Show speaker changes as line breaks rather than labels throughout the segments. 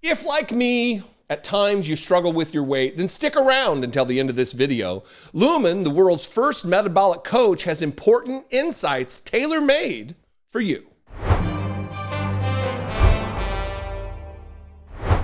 If, like me, at times you struggle with your weight, then stick around until the end of this video. Lumen, the world's first metabolic coach, has important insights tailor-made for you.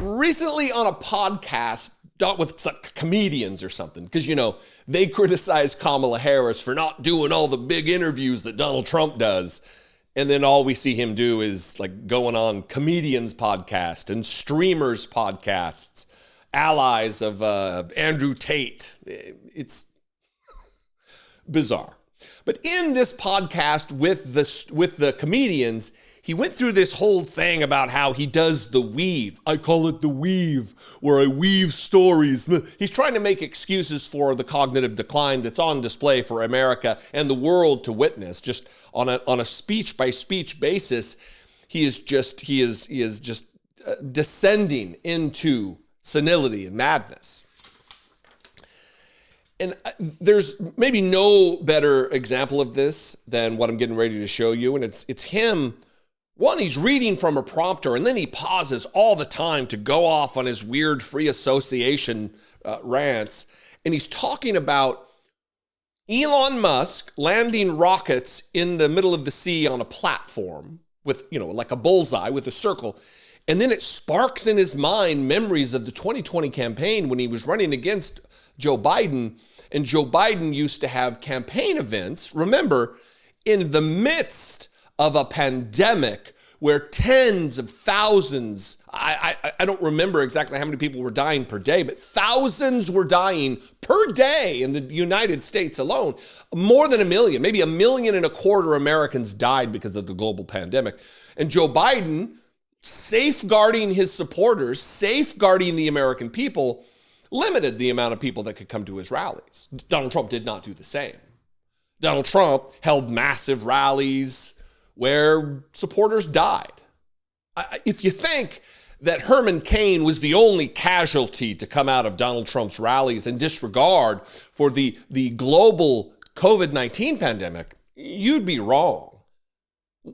Recently on a podcast with comedians or something, because, you know, they criticize Kamala Harris for not doing all the big interviews that Donald Trump does. And then all we see him do is like going on comedians' podcast and streamers' podcasts, allies of Andrew Tate. It's bizarre. But in this podcast with the comedians, he went through this whole thing about how he does the weave. I call it the weave, where I weave stories. He's trying to make excuses for the cognitive decline that's on display for America and the world to witness. Just on a speech by speech basis, he is just descending into senility and madness. And there's maybe no better example of this than what I'm getting ready to show you, and it's him. One, he's reading from a prompter, and then he pauses all the time to go off on his weird free association rants. And he's talking about Elon Musk landing rockets in the middle of the sea on a platform with, you know, like a bullseye with a circle. And then it sparks in his mind memories of the 2020 campaign when he was running against Joe Biden. And Joe Biden used to have campaign events, remember, in the midst of a pandemic where tens of thousands, I don't remember exactly how many people were dying per day, but thousands were dying per day in the United States alone. More than 1 million, maybe 1.25 million Americans died because of the global pandemic. And Joe Biden, safeguarding his supporters, safeguarding the American people, limited the amount of people that could come to his rallies. Donald Trump did not do the same. Donald Trump held massive rallies where supporters died. If you think that Herman Cain was the only casualty to come out of Donald Trump's rallies in disregard for the global COVID-19 pandemic, you'd be wrong.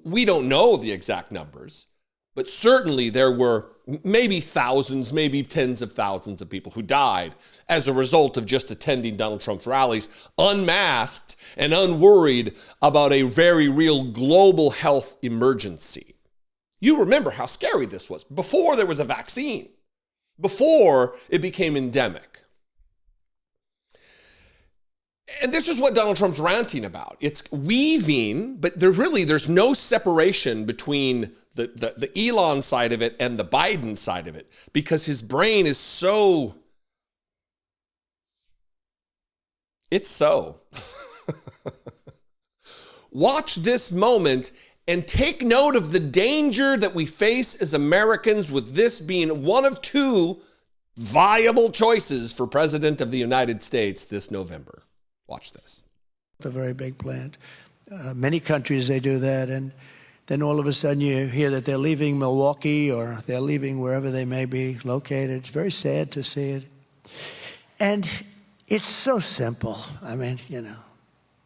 We don't know the exact numbers, but certainly there were maybe thousands, maybe tens of thousands of people who died as a result of just attending Donald Trump's rallies, unmasked and unworried about a very real global health emergency. You remember how scary this was before there was a vaccine, before it became endemic. And this is what Donald Trump's ranting about. It's weaving, but there's no separation between the Elon side of it and the Biden side of it, because his brain is so. Watch this moment and take note of the danger that we face as Americans with this being one of two viable choices for President of the United States this November. Watch this.
A very big plant. Many countries, they do that. And then all of a sudden you hear that they're leaving Milwaukee or they're leaving wherever they may be located. It's very sad to see it. And it's so simple. I mean, you know,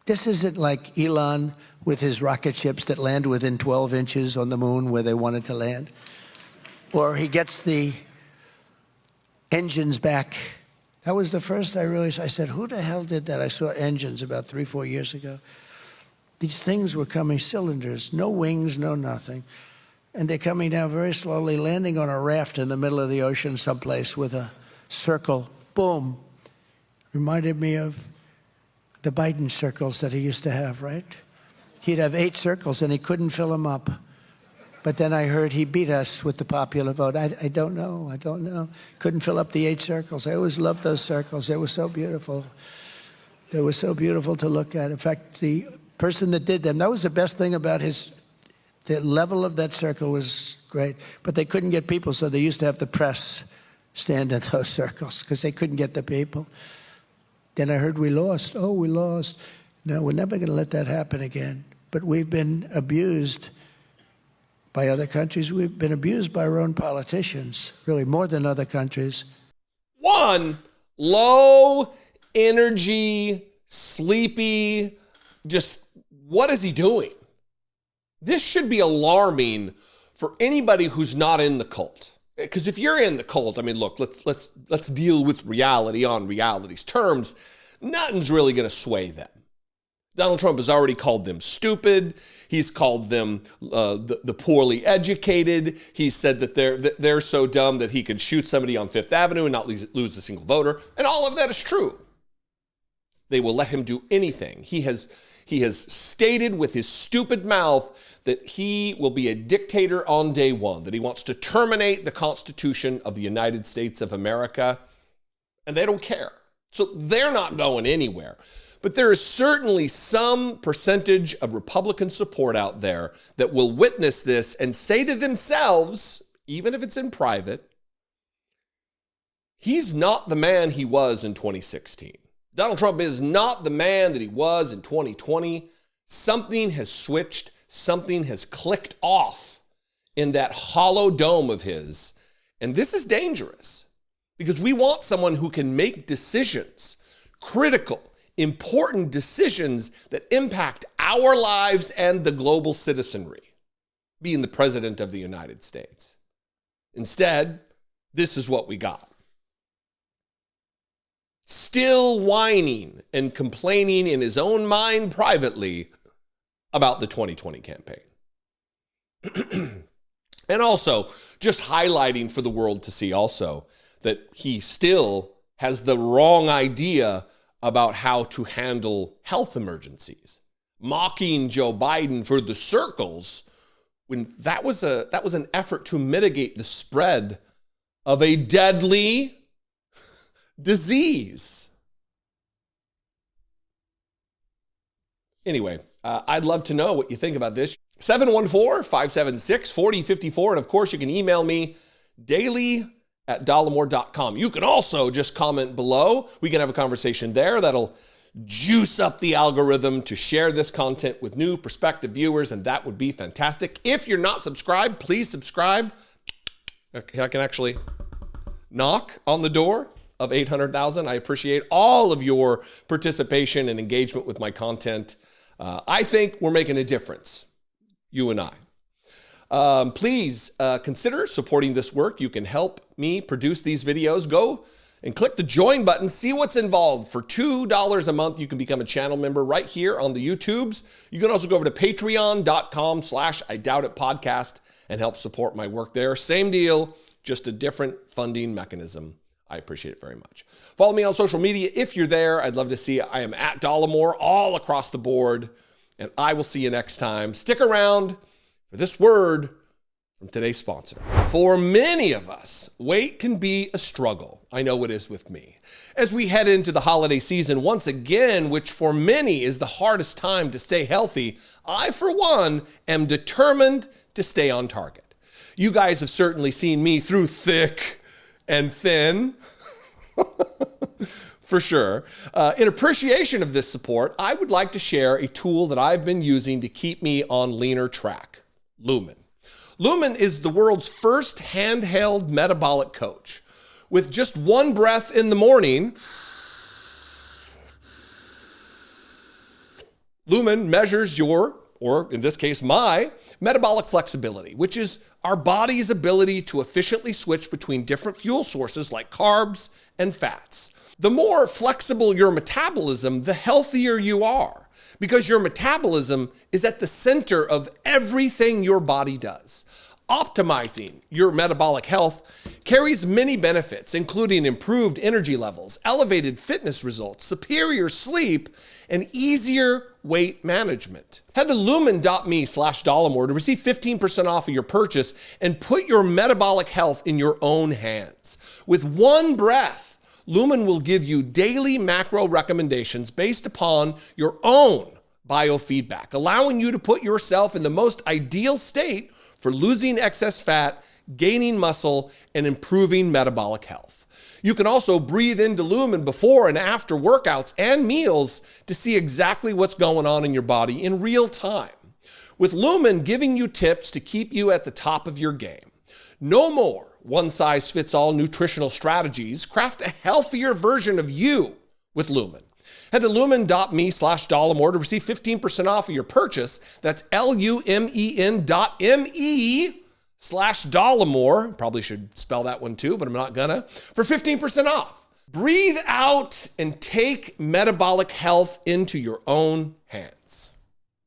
this isn't like Elon with his rocket ships that land within 12 inches on the moon where they wanted to land. Or he gets the engines back. That was the first I realized. I said, who the hell did that? I saw engines about 3-4 years ago. These things were coming, cylinders, no wings, no nothing. And they're coming down very slowly, landing on a raft in the middle of the ocean someplace with a circle. Boom. Reminded me of the Biden circles that he used to have, right? He'd have 8 circles and he couldn't fill them up. But then I heard he beat us with the popular vote. I don't know. Couldn't fill up the 8 circles. I always loved those circles. They were so beautiful. They were so beautiful to look at. In fact, the person that did them, that was the best thing about the level of that circle was great. But they couldn't get people, so they used to have the press stand in those circles because they couldn't get the people. Then I heard we lost. Oh, we lost. No, we're never going to let that happen again. But we've been abused by other countries. We've been abused by our own politicians, really more than other countries.
One, low energy, sleepy, just what is he doing? This should be alarming for anybody who's not in the cult. Because if you're in the cult, I mean, look, let's deal with reality on reality's terms. Nothing's really going to sway them. Donald Trump has already called them stupid. He's called them the poorly educated. He said that they're so dumb that he could shoot somebody on Fifth Avenue and not lose a single voter. And all of that is true. They will let him do anything. He has stated with his stupid mouth that he will be a dictator on day one, that he wants to terminate the Constitution of the United States of America, and they don't care. So they're not going anywhere. But there is certainly some percentage of Republican support out there that will witness this and say to themselves, even if it's in private, he's not the man he was in 2016. Donald Trump is not the man that he was in 2020. Something has switched. Something has clicked off in that hollow dome of his. And this is dangerous because we want someone who can make decisions, critical, important decisions that impact our lives and the global citizenry, being the president of the United States. Instead, this is what we got. Still whining and complaining in his own mind privately about the 2020 campaign. And also, just highlighting for the world to see also that he still has the wrong idea about how to handle health emergencies, mocking Joe Biden for the circles when that was an effort to mitigate the spread of a deadly disease. Anyway, I'd love to know what you think about this. 714-576-4054. And of course, you can email me daily@dollemore.com. You can also just comment below. We can have a conversation there. That'll juice up the algorithm to share this content with new prospective viewers, and that would be fantastic. If you're not subscribed, please subscribe. I can actually knock on the door of 800,000. I appreciate all of your participation and engagement with my content. I think we're making a difference, you and I. Please consider supporting this work. You can help me produce these videos. Go and click the join button. See what's involved. For $2 a month, you can become a channel member right here on the YouTubes. You can also go over to patreon.com/IDoubtItPodcast and help support my work there. Same deal, just a different funding mechanism. I appreciate it very much. Follow me on social media if you're there. I'd love to see you. I am at Dollemore all across the board, and I will see you next time. Stick around for this word from today's sponsor. For many of us, weight can be a struggle. I know it is with me. As we head into the holiday season once again, which for many is the hardest time to stay healthy, I, for one, am determined to stay on target. You guys have certainly seen me through thick and thin, for sure. In appreciation of this support, I would like to share a tool that I've been using to keep me on leaner track, Lumen. Lumen is the world's first handheld metabolic coach. With just one breath in the morning, Lumen measures your, or in this case, my metabolic flexibility, which is our body's ability to efficiently switch between different fuel sources like carbs and fats. The more flexible your metabolism, the healthier you are, because your metabolism is at the center of everything your body does. Optimizing your metabolic health carries many benefits, including improved energy levels, elevated fitness results, superior sleep, and easier weight management. Head to lumen.me/Dollemore to receive 15% off of your purchase and put your metabolic health in your own hands. With one breath, Lumen will give you daily macro recommendations based upon your own biofeedback, allowing you to put yourself in the most ideal state for losing excess fat, gaining muscle, and improving metabolic health. You can also breathe into Lumen before and after workouts and meals to see exactly what's going on in your body in real time. With Lumen giving you tips to keep you at the top of your game. No more one-size-fits-all nutritional strategies. Craft a healthier version of you with Lumen. Head to lumen.me/Dollemore to receive 15% off of your purchase. That's lumen.me/Dollemore Dollemore, probably should spell that one too, but I'm not gonna, for 15% off. Breathe out and take metabolic health into your own hands.